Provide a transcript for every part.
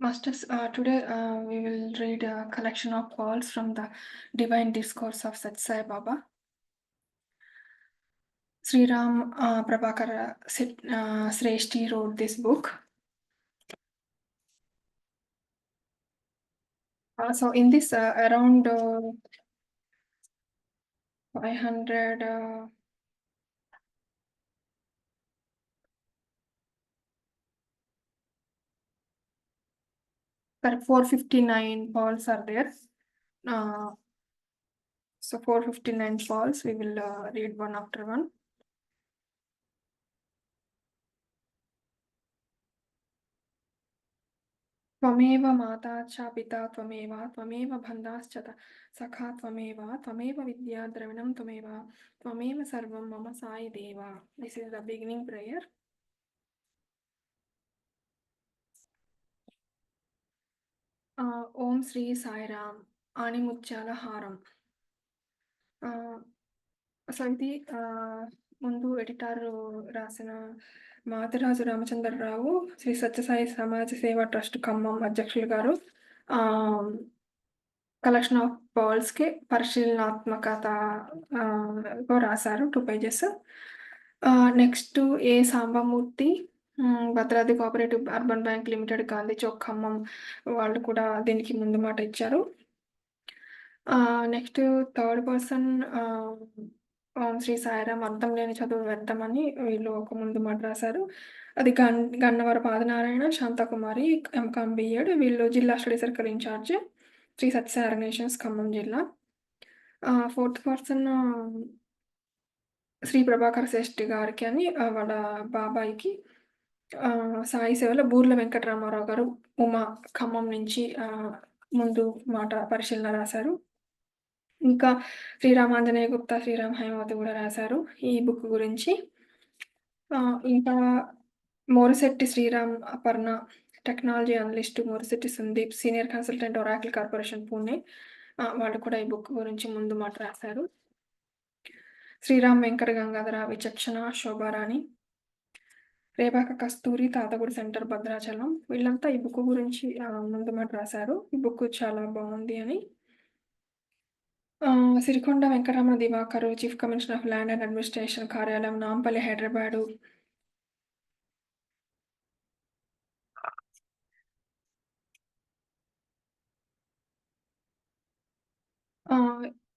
Masters, today we will read a collection of poems from the Divine Discourse of Sat Sai Baba. Sri Ram Prabhakar Sreshti wrote this book. So in this around 500 459 poems are there. So 459 poems, we will read one after one. त्वमेव माता च पिता त्वमेव बन्धाश्च सखा त्वमेव विद्या द्रविणं त्वमेव सर्वं मम साई देवा. This is the beginning prayer. ఓం శ్రీ సాయిరామ్ ఆణిముత్యాల హారం. సో ఇది ముందు ఎడిటర్ రాసిన మాతిరాజు రామచంద్రరావు శ్రీ సత్యసాయి సమాజ సేవా ట్రస్ట్ ఖమ్మం అధ్యక్షులు గారు కలెక్షన్ ఆఫ్ పర్ల్స్కి పరిశీలనాత్మకత రాశారు 2 pages. Next A Sambamurthy Bhadradri cooperative urban bank limited Gandhi Chowk Khammam వాళ్ళు కూడా దీనికి ముందు మాట ఇచ్చారు. Next third person Om Shri Sairam అర్థం లేని చదువు వ్యర్థమని వీళ్ళు ఒక ముందు మాట రాశారు. అది గన్నవరపు ఆదినారాయణ శాంతకుమారి ఎంకామ్ బిఎడ్, వీళ్ళు జిల్లా study circle incharge Shri Sathya Sai organisations Khammam జిల్లా. ఫోర్త్ పర్సన్ శ్రీ ప్రభాకర్ శ్రేష్ఠి గారికి అని వాళ్ళ బాబాయికి సాయి సేవలో బూర్ల వెంకటరామారావు గారు ఉమా ఖమ్మం నుంచి ముందు మాట పరిశీలన రాశారు. ఇంకా శ్రీరామాంజనేయ గుప్తా శ్రీరామ్ హైమావతి కూడా రాశారు ఈ బుక్ గురించి. ఇంకా Morishetti Sriram Aparna technology analyst Morishetti Sandeep senior consultant Oracle corporation Pune, వాళ్ళు కూడా ఈ బుక్ గురించి ముందు మాట రాశారు. శ్రీరామ్ వెంకట గంగాధర విచక్షణ శోభారాణి రేబాక కస్తూరి తాతగుడి సెంటర్ భద్రాచలం, వీళ్ళంతా ఈ బుక్ గురించి ముందు మాట రాశారు. ఈ బుక్ చాలా బాగుంది అని. Sirikonda Venkataramana Divakar chief commissioner of land and administration కార్యాలయం నాంపల్లి హైదరాబాదు.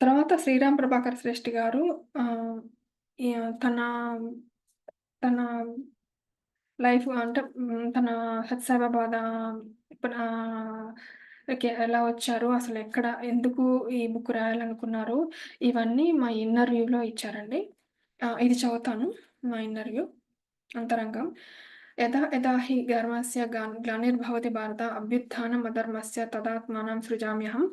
తర్వాత శ్రీరామ్ ప్రభాకర్ శ్రేష్ఠి గారు తన తన లైఫ్ అంటే తన సత్సాయిబాబా ఎలా వచ్చారు, అసలు ఎక్కడ ఎందుకు ఈ బుక్ రాయాలనుకున్నారు, ఇవన్నీ మా ఇంటర్వ్యూలో ఇచ్చారండి. ఇది చదువుతాను. మా ఇంటర్వ్యూ అంతరంగం. యథా యథా హి ధర్మస్య గ్లానిర్భవతి భారత అభ్యుత్థానం అధర్మస్య తదాత్మానం సృజామ్యహం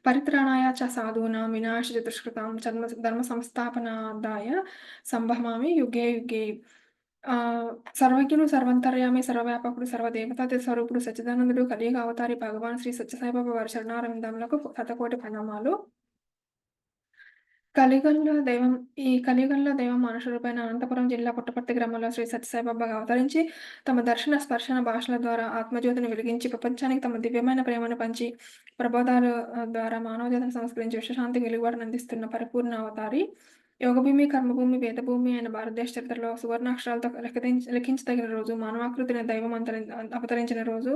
పరిత్రాణాయ చ సాధూనాం వినాశ దుష్కృతాం ధర్మ సంస్థాపనాదాయ సంభవామి యుగే యుగే. సర్వజ్ఞుడు సర్వంతర్యామి సర్వవ్యాపకుడు సర్వదేవతాది స్వరూపుడు సచ్చిదానందుడు కలియుగ అవతారి భగవాన్ శ్రీ సత్యసాయిబాబా వారి శరణారవిందములకు శతకోటి ప్రణామాలు. ఈ కలియుగంలో దైవం మనుష రూపైన అనంతపురం జిల్లా పుట్టపర్తి గ్రామంలో శ్రీ సత్యసాయిబాబా అవతరించి తమ దర్శన స్పర్శన భాషల ద్వారా ఆత్మజ్యోతిని వెలిగించి ప్రపంచానికి తమ దివ్యమైన ప్రేమను పంచి ప్రబోధాల ద్వారా మానవజాతిని సంస్కరించి విశ్వశాంతి వెలుగుబాటును అందిస్తున్న పరిపూర్ణ అవతారి. యోగభూమి కర్మభూమి వేదభూమి అయిన భారతదేశ చరిత్రలో సువర్ణాక్షరాలతో లిఖించదగిన రోజు, మానవాకృతిని దైవం అవతరించిన రోజు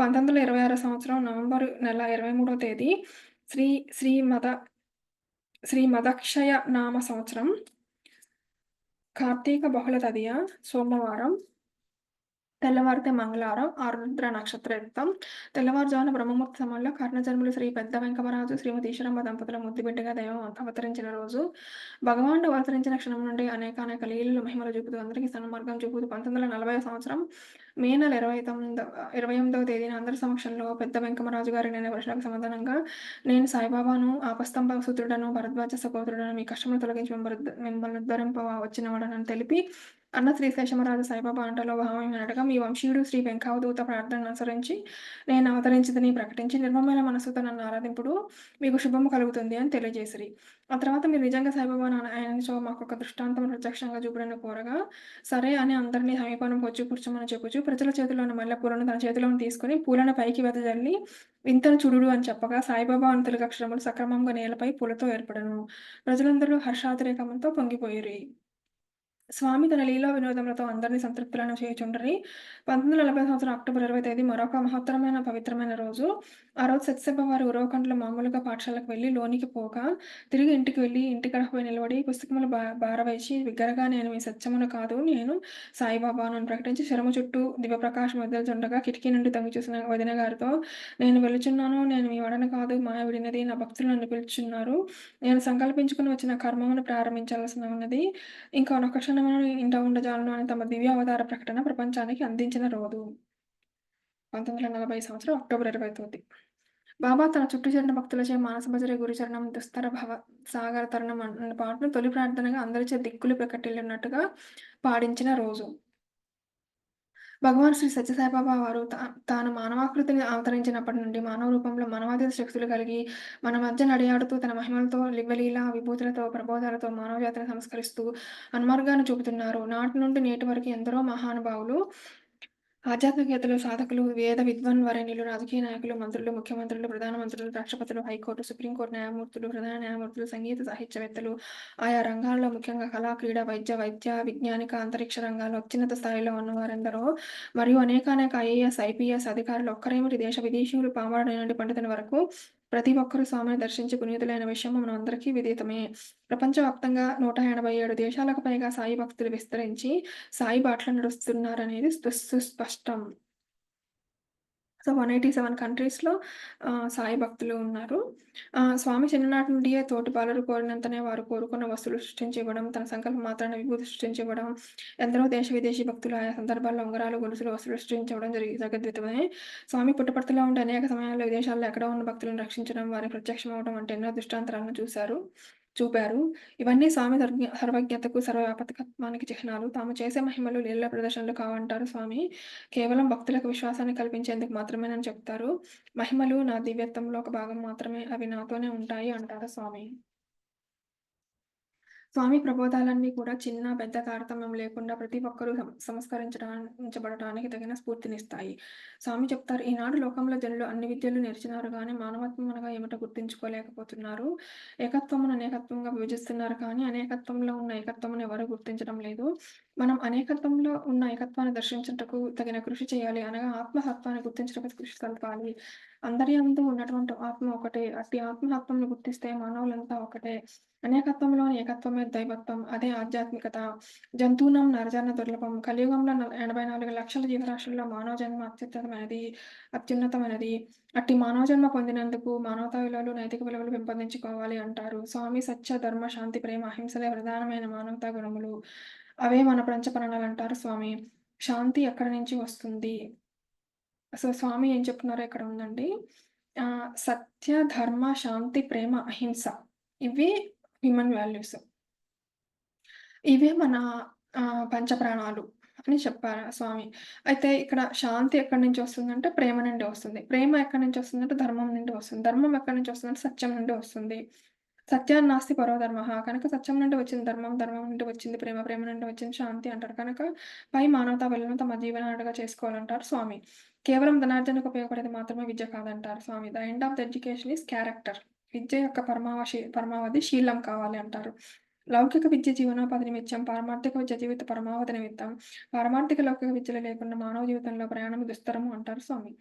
1926 సంవత్సరం నవంబర్ నెల 23వ తేదీ శ్రీ మదక్షయ నామ సంవత్సరం కార్తీక బహుళ తదియ సోమవారం, తెల్లవారితే మంగళవారం, ఆరుద్ర నక్షత్రయుక్తం. తెల్లవారుజామున బ్రహ్మముహూర్త సమయంలో కర్ణజన్ములు శ్రీ పెద్ద వెంకమరాజు శ్రీమతి ఈశ్వరమ్మ దంపతుల ముద్దుబిడ్డగా దైవం అవతరించిన రోజు. భగవానుడు అవతరించిన క్షణం నుండి అనేక లీలలు మహిమలు చూపుతూ అందరికీ సన్మార్గం చూపుతూ 1940వ సంవత్సరం మే నెల 28వ తేదీన అందరి సమక్షంలో పెద్ద వెంకమరాజు గారి నేను ప్రశ్నలకు సమాధానంగా, నేను సాయిబాబాను ఆపస్తంభ సూత్రుడను భరద్వాజ సహోదరుడను, మీ కష్టములు తొలగించి మిమ్మల్ని ఉద్ధరింప వచ్చినవాడనని తెలిపి అన్న శ్రీ శేషమరాజు సాయిబాబా అంటలో భావమైనట్టుగా మీ వంశీయుడు శ్రీ వెంకావధూత ప్రార్థనను అనుసరించి నేను అవతరించిందని ప్రకటించి నిర్మమైన మనసుతో నన్ను ఆరాధింపుడు మీకు శుభము కలుగుతుంది అని తెలియజేసిరి. ఆ తర్వాత మీరు నిజంగా సాయిబాబా ఆయనచో మాకొక దృష్టాంతం ప్రత్యక్షంగా చూపుడని కోరగా, సరే అని అందరిని సమీపానికి వచ్చి కూర్చోమని చెప్పుచు, ప్రజల చేతిలో ఉన్న మల్లెపూలను తన చేతిలోకి తీసుకొని పూలను పైకి వెదజల్లి, వింతను చూడుడు అని చెప్పగా, సాయిబాబా అని తెలుగు అక్షరములు సక్రమంగా నేలపై పూలతో ఏర్పడెను. ప్రజలందరూ హర్షాతిరేకముతో పొంగిపోయిరి. స్వామి తన లీలా వినోదములతో అందరిని సంతృప్తులను చేయుచుండరి. 1940 సంవత్సరం అక్టోబర్ 20 తేదీ మరొక మహత్తరమైన, పవిత్రమైన రోజు. ఆ రోజు సత్యసాయి వారు ఉరవకొండలో మామూలుగా పాఠశాలకు వెళ్లి లోనికి పోగా, తిరిగి ఇంటికి వెళ్లి ఇంటి గడపపై నిలబడి పుస్తకములు బారవేసి బిగ్గరగా నేను మీ సత్యమును కాదు, నేను సాయిబాబాను అని ప్రకటించి శరము చుట్టూ దివ్యప్రకాశం వెదజల్లుచుండగా కిటికీ నుండి తొంగి చూసిన వదిన గారితో, నేను వెలుచున్నాను, నేను మీ వాడను కాదు, మాయ విడినది, నా భక్తులు నన్ను పిలుచుచున్నారు. నేను సంకల్పించుకుని వచ్చిన కర్మమును ప్రారంభించాల్సి ఉన్నది. ఇంకొనొక్క క్షణమున ఇంట ఉండజాలను అని తమ దివ్యావతార ప్రకటన ప్రపంచానికి అందించిన రోజు. 1940 సంవత్సరం అక్టోబర్ 20 తేదీ. బాబా తన చుట్టూ చేరిన భక్తులచే మానసభజరే గురుచరణం దుస్తర భవ సాగర తరుణం అన్న పాటను తొలి ప్రార్థనగా అందరిచే దిక్కులు పెకటిల్లినట్టుగా పాడించిన రోజు. భగవాన్ శ్రీ సత్యసాయిబాబా వారు తాను మానవాకృతిని అవతరించినప్పటి నుండి మానవ రూపంలో మానవాతీత శక్తులు కలిగి మన మధ్య నడియాడుతూ తన మహిమలతో లివ్వలీల విభూతులతో ప్రబోధాలతో మానవ జాతిని సంస్కరిస్తూ అన్మార్గాన్ని చూపుతున్నారు. నాటి నుండి నేటి వరకు ఎందరో మహానుభావులు ఆధ్యాత్మికవేత్తలు, సాధకులు, వేద విద్వాన్ వరేణ్యులు, రాజకీయ నాయకులు, మంత్రులు, ముఖ్యమంత్రులు, ప్రధానమంత్రులు, రాష్ట్రపతులు, హైకోర్టు, సుప్రీంకోర్టు న్యాయమూర్తులు, ప్రధాన న్యాయమూర్తులు, సంగీత సాహిత్యవేత్తలు, ఆయా రంగాల్లో ముఖ్యంగా కళ, క్రీడ, వైద్య, విజ్ఞానిక, అంతరిక్ష రంగాల్లో అత్యున్నత స్థాయిలో ఉన్నవారెందరో, మరియు అనేకానేక ఐఏఎస్, ఐపీఎస్ అధికారులు ఒక్కరేమిటి దేశ విదేశీయులు, పామరుడి నుండి పండితుని వరకు ప్రతి ఒక్కరూ స్వామిని దర్శించి పునీతులైన విషయము మనందరికీ విదితమే. ప్రపంచవ్యాప్తంగా 187 దేశాలకు పైగా సాయి భక్తులు విస్తరించి సాయి బాటలో నడుస్తున్నారనేది సుస్పష్టం. సో, 187 కంట్రీస్‌లో సాయి భక్తులు ఉన్నారు. స్వామి చిన్ననాటి నుండియే తోటి బాలురు కోరినంతనే వారు కోరుకున్న వస్తువులు సృష్టించి ఇవ్వడం, తన సంకల్పం మాత్రాన విభూతి సృష్టించి ఇవ్వడం, ఎందరో దేశ విదేశీ భక్తులు ఆయా సందర్భాల్లో ఉంగరాలు, గొలుసులు, వస్తువులు సృష్టించివ్వడం జగద్విదితమే. స్వామి పుట్టపర్తిలో ఉండి అనేక సమయాల్లో విదేశాల్లో ఎక్కడో ఉన్న భక్తులను రక్షించడం, వారికి ప్రత్యక్షమవ్వడం వంటి ఎన్నో దృష్టాంతాలను చూపారు. ఇవన్నీ స్వామి సర్వజ్ఞతకు, సర్వవ్యాపకత్వానికి చిహ్నాలు. తాము చేసే మహిమలు లీలల ప్రదర్శనలు కావంటారు స్వామి. కేవలం భక్తులకు విశ్వాసాన్ని కల్పించేందుకు మాత్రమేనని చెప్తారు. మహిమలు నా దివ్యత్వంలో ఒక భాగం మాత్రమే. అవి నాతోనే ఉంటాయి అంటారు స్వామి. స్వామి ప్రబోధాలన్నీ కూడా చిన్న, పెద్ద తారతమ్యం లేకుండా ప్రతి ఒక్కరూ సంస్కరించబడటానికి తగిన స్ఫూర్తినిస్తాయి. స్వామి చెప్తారు, ఈనాడు లోకంలో జనులు అన్ని విద్యలు నేర్చినారు గానీ మానవత్వం అనగా ఏమిటో గుర్తించుకోలేకపోతున్నారు. ఏకత్వమును అనేకత్వంగా విభజిస్తున్నారు కానీ అనేకత్వంలో ఉన్న ఏకత్వమును ఎవరూ గుర్తించడం లేదు. మనం అనేకత్వంలో ఉన్న ఏకత్వాన్ని దర్శించుటకు తగిన కృషి చేయాలి. అనగా ఆత్మతత్వాన్ని గుర్తించుటకు కృషి సల్పాలి. అందరి యందు ఉన్నటువంటి ఆత్మ ఒకటే. అట్టి ఆత్మతత్వంను గుర్తిస్తే మానవులంతా ఒకటే. అనేకత్వంలోని ఏకత్వమే దైవత్వం. అదే ఆధ్యాత్మికత. జంతూనాం నరజన్మ దుర్లభం. కలియుగంలో 84 లక్షల జీవరాశుల్లో మానవ జన్మ అత్యున్నతమైనది. అట్టి మానవ జన్మ పొందినందుకు మానవతా విలువలు, నైతిక విలువలు పెంపొందించుకోవాలి అంటారు. స్వామి సత్య, ధర్మ, శాంతి, ప్రేమ, అహింసలే ప్రధానమైన మానవతా గుణములు. అవే మన పంచప్రాణాలంటారు స్వామి. శాంతి ఎక్కడి నుంచి వస్తుంది? సో, స్వామి ఏం చెప్తున్నారో ఇక్కడ ఉందండి. సత్య, ధర్మ, శాంతి, ప్రేమ, అహింస ఇవి హ్యూమన్ వాల్యూస్. ఇవే మన పంచప్రాణాలు అని చెప్పారు స్వామి. అయితే ఇక్కడ శాంతి ఎక్కడి నుంచి వస్తుందంటే ప్రేమ నుండి వస్తుంది. ప్రేమ ఎక్కడి నుంచి వస్తుందంటే ధర్మం నుండి వస్తుంది. ధర్మం ఎక్కడి నుంచి వస్తుందంటే సత్యం నుండి వస్తుంది. సత్యాన్నాస్తి పరో ధర్మః. కనుక సత్యం నుండి వచ్చింది ధర్మం, ధర్మం నుండి వచ్చింది ప్రేమ, ప్రేమ నుండి వచ్చింది శాంతి అంటారు. కనుక పై మానవతా విలువలను తమ జీవనాడిగా చేసుకోవాలంటారు స్వామి. కేవలం ధనార్జనకు ఉపయోగపడేది మాత్రమే విద్య కాదంటారు Swami. The end of the education is character. విద్య యొక్క పరమావధి శీలం కావాలి అంటారు. లౌకిక విద్య జీవనోపాధి నిమిత్తం, పారమార్థిక విద్య జీవిత పరమావధి నిమిత్తం. పారమార్థిక లౌకిక విద్యలు లేకుండా మానవ జీవితంలో ప్రయాణం దుస్తరము అంటారు స్వామి.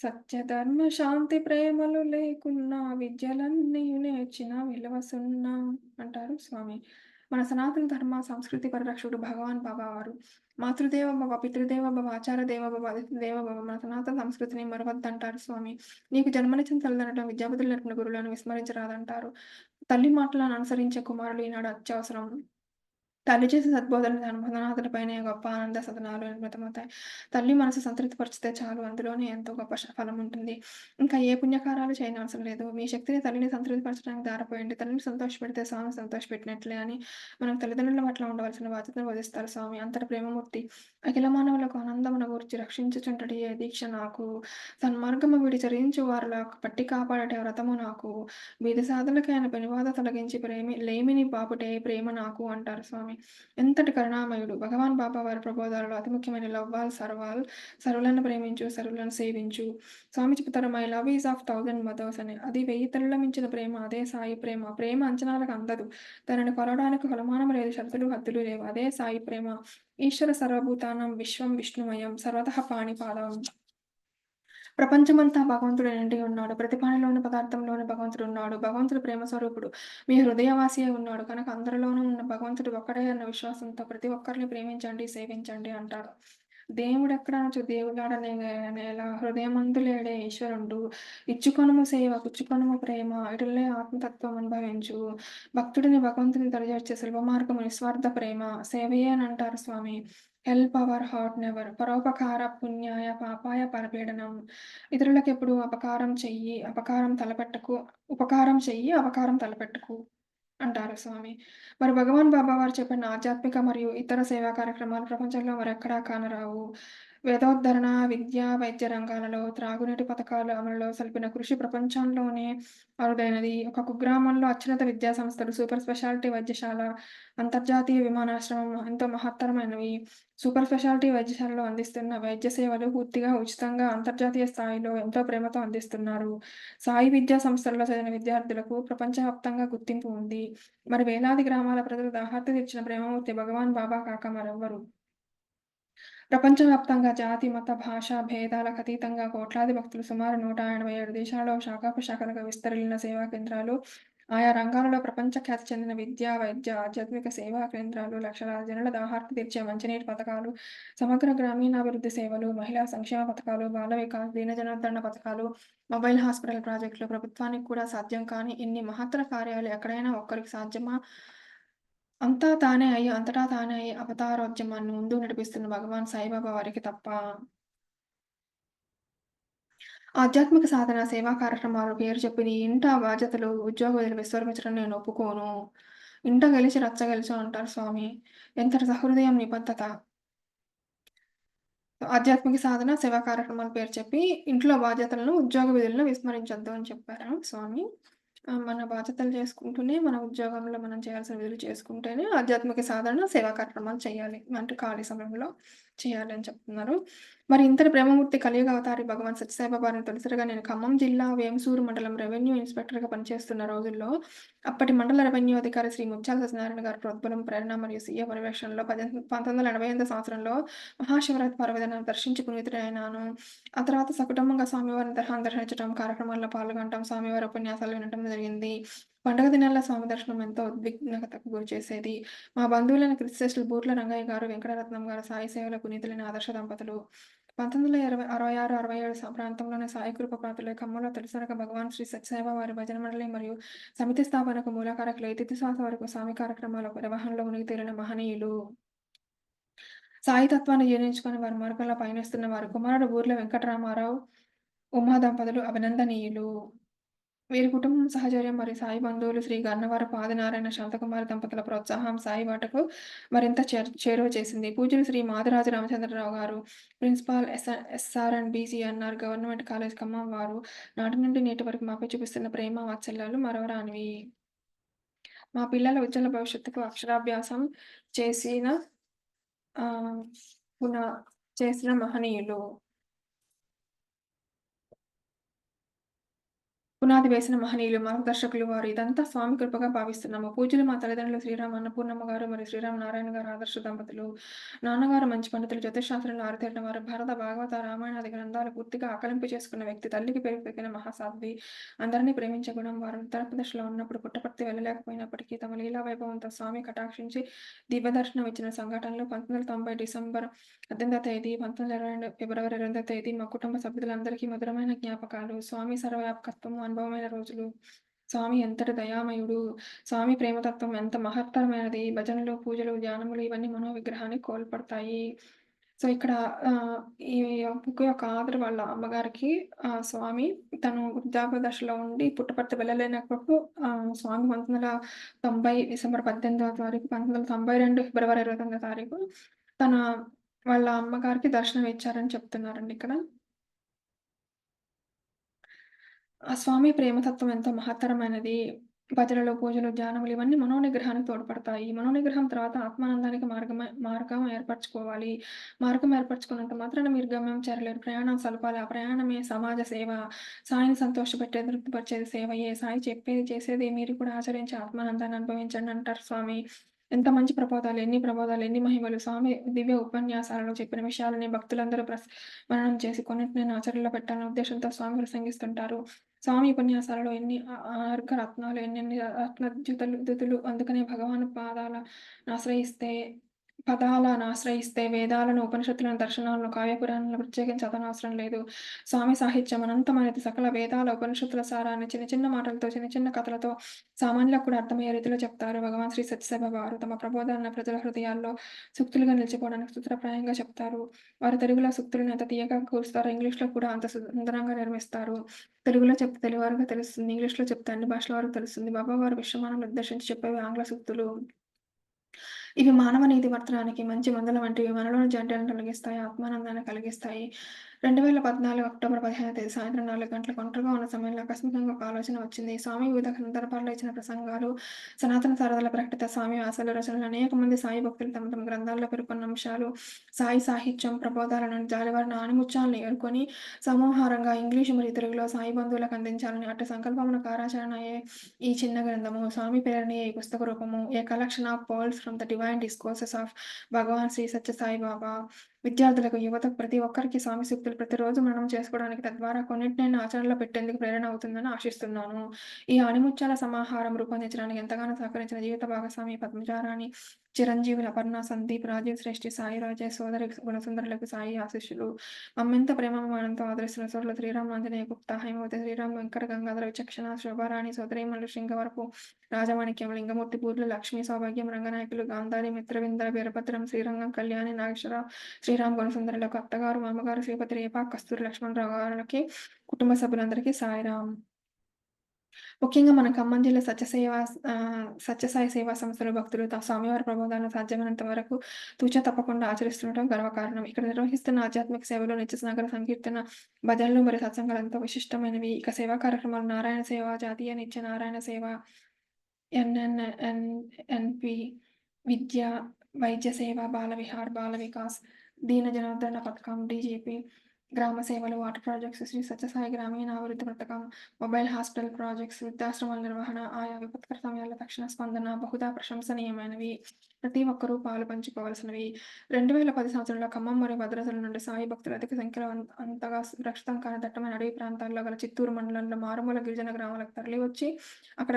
సత్య, ధర్మ, శాంతి, ప్రేమలు లేకున్నా విద్యలన్నీ నేర్చిన విలువ సున్నా అంటారు స్వామి. మన సనాతన ధర్మ సంస్కృతి పరిరక్షకుడు భగవాన్ బాబా వారు. మాతృదేవ భవ, పితృదేవ భవ, ఆచార్య దేవ భవ, అతిథి దేవ భవ. మన సనాతన సంస్కృతిని మరవద్దంటారు స్వామి. నీకు జన్మనిచ్చిన తల్లిదండ్రులను, విద్యాబుద్ధులు నేర్పిన గురువులను విస్మరించరాదంటారు. తల్లి మాటలను అనుసరించే కుమారులు ఈనాడు అత్యవసరం. తల్లి చేసే సద్బోధనలు అనుబంధనాథులపైనే గొప్ప ఆనంద సదనాలు నిర్మితమవుతాయి. తల్లి మనసు సంతృప్తిపరిచితే చాలు అందులోనే ఎంతో గొప్ప ఫలం ఉంటుంది. ఇంకా ఏ పుణ్యకార్యాలు చేయనవసరం లేదు. మీ శక్తిని తల్లిని సంతృప్తిపరచడానికి ధారపోయండి. తల్లిని సంతోషపెడితే స్వామిని సంతోషపెట్టినట్లే అని మనకు తల్లిదండ్రుల పట్ల ఉండవలసిన బాధ్యతను బోధిస్తారు స్వామి. అంతటి ప్రేమమూర్తి. అఖిల మానవులకు ఆనందమున గూర్చి రక్షించుచుంటడి ఏ దీక్ష నాకు. సన్మార్గము వీడి చరించు వారల పట్టి కాపాడటే వ్రతము నాకు. వీధి సాధులకి ఆయన పెనుబాధ తొలగించి లేమిని బాపుటే ప్రేమ నాకు అంటారు స్వామి. ఎంతటి కరుణామయుడు! భగవాన్ బాబా వారి ప్రబోధాలలో అతి ముఖ్యమైన లవ్వాల్ సర్వాల్, సర్వులను ప్రేమించు, సర్వులను సేవించు. స్వామి చెప్తారు my love is of thousand mothers అని. అది 1000 తల్లుల మించిన ప్రేమ. అదే సాయి ప్రేమ. ప్రేమ అంచనాలకు అందదు. దానిని కొలవడానికి కొలమానం లేదు. షరతులు, హద్దులు లేవు. అదే సాయి ప్రేమ. ఈశ్వర సర్వభూతానాం విశ్వం విష్ణుమయం సర్వతః పాణిపాదం. ప్రపంచమంతా భగవంతుడు నిండి ఉన్నాడు. ప్రతి ప్రాణిలోని పదార్థంలోని భగవంతుడున్నాడు. భగవంతుడు ప్రేమ స్వరూపుడు. మీ హృదయవాసియే ఉన్నాడు. కనుక అందరిలోనూ ఉన్న భగవంతుడు ఒక్కడే అన్న విశ్వాసంతో ప్రతి ఒక్కరిని ప్రేమించండి, సేవించండి అంటాడు. దేవుడెక్కడనొచ్చు దేవులాడనేలా హృదయమందు లేడే ఈశ్వరుండు. ఇచ్చుకొనుము సేవ పుచ్చుకొనుము ప్రేమ ఇటులే ఆత్మతత్వం అనుభవించు. భక్తుడిని భగవంతుని దరిచేర్చే సులభ మార్గము నిస్వార్థ ప్రేమ. సేవయే అనంటారు Swami. Help ever hurt never. పరోపకార పుణ్యాయ పాపాయ పరపీడనం. ఇతరులకెప్పుడు ఉపకారం చెయ్యి అపకారం తలపెట్టకు అంటారు స్వామి. మరి భగవాన్ బాబా వారు చెప్పిన ఆధ్యాత్మిక మరియు ఇతర సేవా కార్యక్రమాలు ప్రపంచంలో మరెక్కడా కానరావు. వేదోద్ధరణ, విద్య, వైద్య రంగాలలో త్రాగునీటి పథకాలు అమలులో సల్పిన కృషి ప్రపంచంలోనే అరుదైనది. ఒక కుగ్రామంలో అత్యున్నత విద్యా సంస్థలు, సూపర్ స్పెషాలిటీ వైద్యశాల, అంతర్జాతీయ విమానాశ్రయం ఎంతో మహత్తరమైనవి. సూపర్ స్పెషాలిటీ వైద్యశాలలో అందిస్తున్న వైద్య సేవలు పూర్తిగా ఉచితంగా అంతర్జాతీయ స్థాయిలో ఎంతో ప్రేమతో అందిస్తున్నారు. సాయి విద్యా సంస్థల్లో చదివిన విద్యార్థులకు ప్రపంచవ్యాప్తంగా గుర్తింపు ఉంది. మరి వేలాది గ్రామాల ప్రజలు దాహార్తి తీర్చిన ప్రేమమూర్తి భగవాన్ బాబా కాక మరెవ్వరు. ప్రపంచవ్యాప్తంగా జాతి, మత, భాష భేదాలకు అతీతంగా కోట్లాది భక్తులు సుమారు 187 దేశాలలో శాఖోపశాఖలుగా విస్తరిల్లిన సేవా కేంద్రాలు, ఆయా రంగాలలో ప్రపంచ ఖ్యాతి చెందిన విద్య, వైద్య, ఆధ్యాత్మిక సేవా కేంద్రాలు, లక్షలాది జనుల దాహార్తి తీర్చే మంచినీటి పథకాలు, సమగ్ర గ్రామీణాభివృద్ధి సేవలు, మహిళా సంక్షేమ పథకాలు, బాల వికాస్, దీనజనార్దన పథకాలు, మొబైల్ హాస్పిటల్ ప్రాజెక్టులు ప్రభుత్వానికి కూడా సాధ్యం కాని ఇన్ని మహత్తర కార్యాలు ఎక్కడైనా ఒక్కరికి సాధ్యమా? అంతా తానే అయ్యి, అంతటా తానే అయ్యి అవతారోద్యమాన్ని ముందుకు నడిపిస్తున్న భగవాన్ సాయిబాబా వారికి తప్ప ఆధ్యాత్మిక సాధన, సేవా కార్యక్రమాలు పేరు చెప్పి నీ ఇంట బాధ్యతలు, ఉద్యోగ విధులు విస్మరించడం నేను ఒప్పుకోను. ఇంట గెలిచి రచ్చ గెలుచు అంటారు స్వామి. ఎంతటి సహృదయం నిబద్ధత. ఆధ్యాత్మిక సాధన, సేవా కార్యక్రమాల పేరు చెప్పి ఇంట్లో బాధ్యతలను, ఉద్యోగ విధులను విస్మరించొద్దు అని చెప్పారు స్వామి. మన బాధ్యతలు చేసుకుంటూనే, మన ఉద్యోగంలో మనం చేయాల్సిన విధులు చేసుకుంటేనే ఆధ్యాత్మిక సాధన, సేవా కార్యక్రమాలు చేయాలి. అంటే ఖాళీ సమయంలో చేయాలి అని చెప్తున్నారు. మరి ఇంతటి ప్రేమమూర్తి కలియుగ అవతారి భగవాన్ సత్యసాయిబాబాని తొలిసారిగా నేను ఖమ్మం జిల్లా వేంసూరు మండలం రెవెన్యూ ఇన్స్‌పెక్టర్‌గా పనిచేస్తున్న రోజుల్లో అప్పటి మండల రెవెన్యూ అధికారి శ్రీ ముత్యాల సత్యనారాయణ గారి ప్రోద్బలం, ప్రేరణ మరియు సీఏ పర్యవేక్షణలో 1988 సంవత్సరంలో మహాశివరాత్రి పర్వదినాన దర్శించి పునీతుడైనాను. ఆ తర్వాత సకుటుంబంగా స్వామివారిని దర్శించటం, కార్యక్రమాల్లో పాల్గొనటం, స్వామివారి ఉపన్యాసాలు వినటం జరిగింది. పండుగ దినాల్లో స్వామి దర్శనం ఎంతో ఉద్విగ్నతకు గురిచేసేది. మా బంధువులైన కీర్తిశేషులు బూర్ల రంగయ్య గారు, వెంకటరత్నం గారు సాయి సేవలో పునీతులైన ఆదర్శ దంపతులు. 1966, 67 ప్రాంతంలోని సాయి కృప ప్రాంతంలో ఖమ్మంలో తొలిసారిగా భగవాన్ శ్రీ సత్యసాయిబాబా వారి భజన మండలి మరియు సమితి స్థాపనకు మూలకారకులై తుది శ్వాస వరకు స్వామి కార్యక్రమాల నిర్వహణలో మునిగి తేలిన మహనీయులు. సాయి తత్వాన్ని జీర్ణించుకొని వారి మార్గంలో పయనిస్తున్న వారి కుమారుడు బూర్ల వెంకటరామారావు, ఉమా దంపతులు అభినందనీయులు. వీరి కుటుంబం సహచర్యం మరియు సాయి బంధువులు శ్రీ గన్నవరపు ఆదినారాయణ శాంతకుమారి దంపతుల ప్రోత్సాహం సాయి బాటకు మరింత చేరువ చేసింది. పూజ్యులు శ్రీ మాదిరాజు రామచంద్రరావు గారు, principal SR and BCNR government college Khammam వారు నాటి నుండి నేటి వరకు మాపై చూపిస్తున్న ప్రేమ వాత్సల్యాలు మరవరానివి. మా పిల్లల ఉజ్వల భవిష్యత్తుకు అక్షరాభ్యాసం చేసిన ఆహ్, పున చేసిన మహనీయులు. పునాది వేసిన మహనీయులు, మార్గదర్శకులు వారు. ఇదంతా స్వామి కృపగా భావిస్తున్నాము. పూజ్యులు మా తల్లిదండ్రులు శ్రీరామ అన్నపూర్ణమ్మ గారు మరియు శ్రీరామ నారాయణ గారు ఆదర్శ దంపతులు. నాన్నగారు మంచి పండితులు, జ్యోతిషశాస్త్రంలో ఆరితేరిన వారు. భారత, భాగవత, రామాయణాది గ్రంథాలు పూర్తిగా ఆకలింపు చేసుకున్న వ్యక్తి. తల్లికి పేరు పెట్టిన మహాసాధ్వి. అందరినీ ప్రేమించే గుణం వారు. ఉత్తరప్రదేశ్‌లో ఉన్నప్పుడు పుట్టపర్తి వెళ్ళలేకపోయినప్పటికీ తమ లీలా వైభవంతో స్వామి కటాక్షించి దివ్య దర్శనం ఇచ్చిన సంఘటనలు 1990 డిసెంబర్ 18వ తేదీ, 1922 ఫిబ్రవరి 2వ తేదీ మా కుటుంబ సభ్యులందరికీ మధురమైన జ్ఞాపకాలు. స్వామి సర్వవ్యాపకత్వము అనుభవమైన రోజులు. స్వామి ఎంతటి దయామయుడు, స్వామి ప్రేమతత్వం ఎంత మహత్తరమైనది. భజనలు, పూజలు, ధ్యానములు ఇవన్నీ మనోవిగ్రహాన్ని కోల్పడతాయి. సో, ఇక్కడ ఆహ్, ఈ బుక్ యొక్క ఆథర్ వాళ్ళ అమ్మగారికి స్వామి తను వృద్ధాప్య దశలో ఉండి పుట్టపర్తి వెళ్ళలేనప్పుడు స్వామి 1990 డిసెంబర్ 18వ తారీఖు, 1992 ఫిబ్రవరి 29వ తారీఖు తన వాళ్ళ అమ్మగారికి దర్శనం ఇచ్చారని చెప్తున్నారండి ఇక్కడ. ఆ స్వామి ప్రేమతత్వం ఎంతో మహత్తరమైనది. భజనలు, పూజలు, ధ్యానములు ఇవన్నీ మనోనిగ్రహానికి తోడ్పడతాయి. మనోనిగ్రహం తర్వాత ఆత్మానందానికి మార్గం ఏర్పరచుకోవాలి. మార్గం ఏర్పరచుకున్నంత మాత్రాన మీరు గమ్యం చేరలేరు. ప్రయాణం సలపాలి. ఆ ప్రయాణమే సమాజ సేవ. సాయిని సంతోషపెట్టేది, తృప్తిపరిచేది సేవయే. సాయి చెప్పేది, చేసేది మీరు కూడా ఆచరించి ఆత్మానందాన్ని అనుభవించండి అంటారు స్వామి. ఎంత మంచి ప్రబోధాలు, ఎన్ని ప్రబోధాలు, ఎన్ని మహిమలు. స్వామి దివ్య ఉపన్యాసాలలో చెప్పిన విషయాలని భక్తులందరూ మననం చేసి కొన్నిటిని ఆచరణలో పెట్టాలనే ఉద్దేశంతో స్వామి ప్రసంగిస్తుంటారు. స్వామి ఉపన్యాసాలలో ఎన్ని అర్ఘ రత్నాలు, ఎన్నెన్ని దుతులు. అందుకనే భగవాను పదాలనాశ్రయిస్తే వేదాలను, ఉపనిషత్తులను, దర్శనాలను, కావ్యపురాణాలను ప్రత్యేకించి చదవనవసరం లేదు. స్వామి సాహిత్యం అనంతమైనది. సకల వేదాల, ఉపనిషత్తుల సారాన్ని చిన్న చిన్న మాటలతో, చిన్న చిన్న కథలతో సామాన్యులకు కూడా అర్థమయ్యే రీతిలో చెప్తారు. భగవాన్ శ్రీ సత్యసాయి వారు తమ ప్రబోధాలను ప్రజల హృదయాల్లో సూక్తులుగా నిలిచిపోవడానికి సూత్రప్రాయంగా చెప్తారు. వారు తెలుగులో సూక్తులను ఎంత తీయగా కూరుస్తారో, ఇంగ్లీష్‌లో కూడా అంత సుందరంగా నిర్మిస్తారు. తెలుగులో చెప్తే తెలుగువారికి తెలుస్తుంది. ఇంగ్లీష్‌లో చెప్తే అన్ని భాషల వారికి తెలుస్తుంది. బాబా వారు విశ్వమానవులను ఉద్దేశించి చెప్పేవి ఆంగ్ల సూక్తులు. ఇవి మానవ నీతి వర్తనానికి మంచి మందుల వంటివి. మనలోని జాడ్యాలను తొలగిస్తాయి. ఆత్మానందాన్ని కలిగిస్తాయి. 2014 అక్టోబర్ 15వ తేదీ సాయంత్రం 4 గంటలకు ఒంటరిగా ఉన్న సమయంలో ఆకస్మికంగా ఒక ఆలోచన వచ్చింది. స్వామి వివిధ సందర్భాల్లో ఇచ్చిన ప్రసంగాలు, సనాతన సారథుల ప్రకటిత స్వామి వ్యాసాలు, రచనలు, అనేక మంది సాయి భక్తులు తమ తమ గ్రంథాల్లో పేర్కొన్న అంశాలు, సాయి సాహిత్యం, ప్రబోధాలను, జాలివారిన ఆణిముత్యాలను ఏరుకొని సమూహారంగా ఇంగ్లీషు మరియు తెలుగులో సాయి బంధువులకు అందించాలని అట్టి సంకల్పమున కార్యాచరణయే ఈ చిన్న గ్రంథము. స్వామి ప్రేరణయే ఈ పుస్తక రూపము. A collection of pearls from the divine discourses of Bhagavan Shri Sathya Sai Baba. విద్యార్థులకు, యువతకు, ప్రతి ఒక్కరికి స్వామి సూక్తులు ప్రతిరోజు మననం చేసుకోవడానికి, తద్వారా కొన్నిటినైనా ఆచరణలో పెట్టేందుకు ప్రేరణ అవుతుందని ఆశిస్తున్నాను. ఈ ఆణిముత్యాల సమాహారం రూపొందించడానికి ఎంతగానో సహకరించిన జీవిత భాగస్వామి పద్మజారాణి, చిరంజీవులు అపర్ణ, సందీప్, రాజీవ్ శ్రేష్ఠి, సాయి రాజేష్, సోదరి గుణసుందరులకు సాయి ఆశీస్సులు. మమ్మెంత ప్రేమాభిమానంతో ఆదరిస్తున్న సోదరులు శ్రీరామ్ ఆంజనేయ గుప్తా, హైమవతి, శ్రీరామ్ వెంకట గంగాధర, విచక్షణ, శోభారాణి, సోదరీమణులు శృంగవరపు, రాజమాణిక్యం, లింగమూర్తి, పూర్లు, లక్ష్మీ, సౌభాగ్యం, రంగనాయకులు, గాంధారి, మిత్రవింద, వీరభద్రం, శ్రీరంగం, కళ్యాణి, నాగేశ్వరరావు, శ్రీరామ్ గుణసుందరులకు, అత్తగారు, మామగారు, శ్రీపతి, రేప, కస్తూరి, లక్ష్మణరావు గారికి, కుటుంబ సభ్యులందరికీ సాయిరాం. ముఖ్యంగా మన ఖమ్మం జిల్లా సత్యసాయి సేవా సంస్థల భక్తులు స్వామివారి ప్రబోధాలను సాధ్యమైనంత వరకు తూచా తప్పకుండా ఆచరిస్తుండటం గర్వకారణం. ఇక్కడ నిర్వహిస్తున్న ఆధ్యాత్మిక సేవలు, నిత్య సాగర సంకీర్తన, భజనలు మరియు సత్సంగాలు ఎంతో విశిష్టమైనవి. ఇక సేవా కార్యక్రమాలు నారాయణ సేవ, జాతీయ నిత్య నారాయణ సేవ, ఎన్ఎన్ఎన్పి, విద్య, వైద్య సేవ, బాల విహార్, బాల వికాస్, దీన జనార్దన పథకం, డీజీపీ, గ్రామ సేవలు, వాటర్ ప్రాజెక్ట్స్, శ్రీ సత్యసాయి గ్రామీణ అభివృద్ధి పథకం, మొబైల్ హాస్పిటల్ ప్రాజెక్ట్స్, వృద్ధాశ్రమాల నిర్వహణ, ఆయా విపత్కర సమయాల్లో తక్షణ స్పందన బహుదా ప్రశంసనీయమైనవి. ప్రతి ఒక్కరూ పాలు పంచుకోవాల్సినవి. 2010 సంవత్సరంలో ఖమ్మం మరియు భద్రాచలం నుండి సాయి భక్తులు అధిక సంఖ్యలో అంతగా సురక్షితం కాని దట్టమైన అడవి ప్రాంతాల్లో గల చిత్తూరు మండలంలో మారుమూల గిరిజన గ్రామాలకు తరలివచ్చి అక్కడ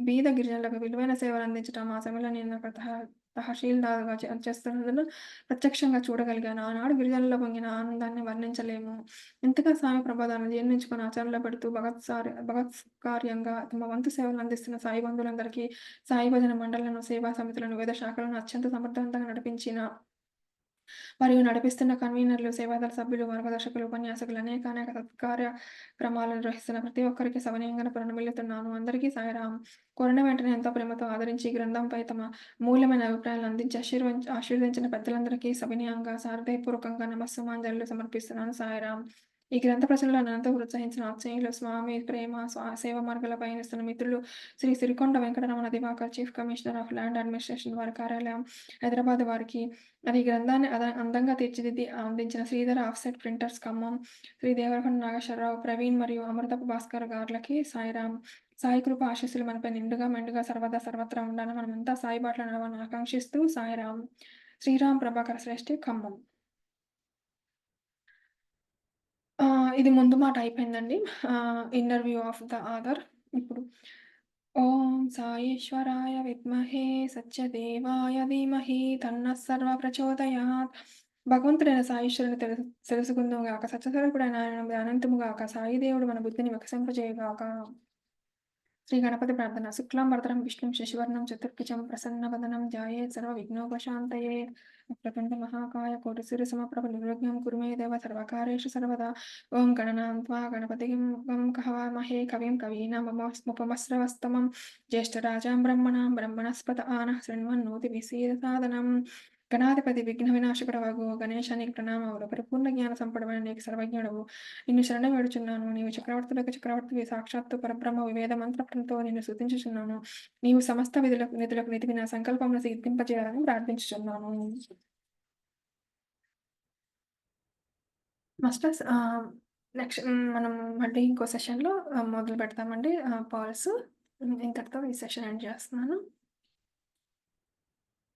బీద గిరిజనులకు విలువైన సేవలు అందించటం ఆ సమయంలో నేను అక్కడ తహసీల్దార్‌గా చేస్తున్నందున ప్రత్యక్షంగా చూడగలిగాను. ఆనాడు గిరిజనుల్లో పొంగిన ఆనందాన్ని వర్ణించలేము. ఇంతగా స్వామి ప్రబోధాలను జీర్ణించుకొని ఆచరణలో పెడుతూ భగత్కార్యంగా తమ వంతు సేవలను అందిస్తున్న సాయి బంధువులందరికీ, సాయి భజన మండళ్లను, సేవా సమితులను, వివిధ శాఖలను అత్యంత సమర్థవంతంగా మరియు నడిపిస్తున్న కన్వీనర్లు, సేవాదళ సభ్యులు, మార్గదర్శకులు, ఉపన్యాసకులు, అనేక కార్యక్రమాలు నిర్వహిస్తున్న ప్రతి ఒక్కరికి సవినయంగా ప్రణమిల్లుతున్నాను. అందరికీ సాయిరాం. కోరిన వెంటనే ఎంతో ప్రేమతో ఆదరించి ఈ గ్రంథంపై తమ మూల్యమైన అభిప్రాయాలను అందించి ఆశీర్వదించిన పెద్దలందరికీ సవినయంగా, సార్దయపూర్వకంగా నమస్సుమాంజలులు సమర్పిస్తున్నాను. సాయిరాం. ఈ గ్రంథ ప్రచురణలో నన్నుతో ప్రోత్సహించిన ఆత్మీయులు, స్వామి ప్రేమ, సేవ మార్గాల్లో పయనిస్తున్న మిత్రులు, Shri Sirikonda Venkataramana Divakar, chief commissioner of land administration వారి కార్యాలయం, హైదరాబాద్ వారికి, ఈ గ్రంథాన్ని అందంగా తీర్చిదిద్ది అందించిన శ్రీధర ఆఫ్సెట్ ప్రింటర్స్ ఖమ్మం, శ్రీ దేవరకొండ నాగేశ్వరరావు, ప్రవీణ్ మరియు అమృతపు భాస్కర్ గార్లకి సాయిరాం. సాయి కృప ఆశీస్సులు మనపై నిండుగా మెండుగా సర్వదా సర్వత్రా ఉండాలని మనమంతా సాయి బాటలో నడవాలని ఆకాంక్షిస్తూ సాయిరాం. శ్రీరామ్ ప్రభాకర్ శ్రేష్ఠి, ఖమ్మం. ఇది ముందు మాట అయిపోయిందండి. Inner view of the author. ఇప్పుడు ఓం సాయేశ్వరాయ విద్మహే సత్యదేవాయ ధీమహి తన్నః సర్వ ప్రచోదయాత్. భగవంతుడైన సాయీశ్వరుని తెలుసుకుందుముగాక, సత్యస్వరూపుడైన ఆయనను ధ్యానింతుముగాక, సాయి దేవుడు మన బుద్ధిని వికసింపజేయుగాక. శ్రీ గణపతి ప్రార్థన. శుక్లాంబరధరం విష్ణుం శశివర్ణం చతుర్భుజం ప్రసన్నవదనం ధ్యాయేత్ సర్వవిఘ్నోపశాంతయే. వక్రతుండ మహాకాయ కోటి సూర్యసమప్రభ నిర్విఘ్నం కురు మే దేవ సర్వకార్యేషు సర్వదా. ఓం గణనాం త్వా గణపతిం గం కహవామహే కవిం కవీనాముపమస్రవస్తమం. జ్యేష్ఠరాజాం బ్రహ్మణాం బ్రహ్మణస్పత ఆనః శృణ్వన్నోతిభిः సీదసాదనం. గణాధిపతి విఘ్న వినాశకుడవగు గణేశ నీకు ప్రణామములు. పరిపూర్ణ జ్ఞాన సంపదమైన నీకు సర్వజ్ఞుడవు. నిన్ను శరణం వేడుచున్నాను. నీవు చక్రవర్తులకు చక్రవర్తివి. సాక్షాత్తు పరబ్రహ్మ వివేద మంత్రపఠంతో నిన్ను స్తుతించుచున్నాను. నీవు సమస్త నిధులకు నిధివి నా సంకల్పమును సిద్ధింపజేయాలని ప్రార్థించుచున్నాను. మాస్టర్స్ నెక్స్ట్ మనం మళ్ళీ ఇంకో సెషన్‌లో మొదలు పెడతామండి. పాల్స్ ఇంతటితో ఈ సెషన్ ఎండ్ చేస్తున్నాను.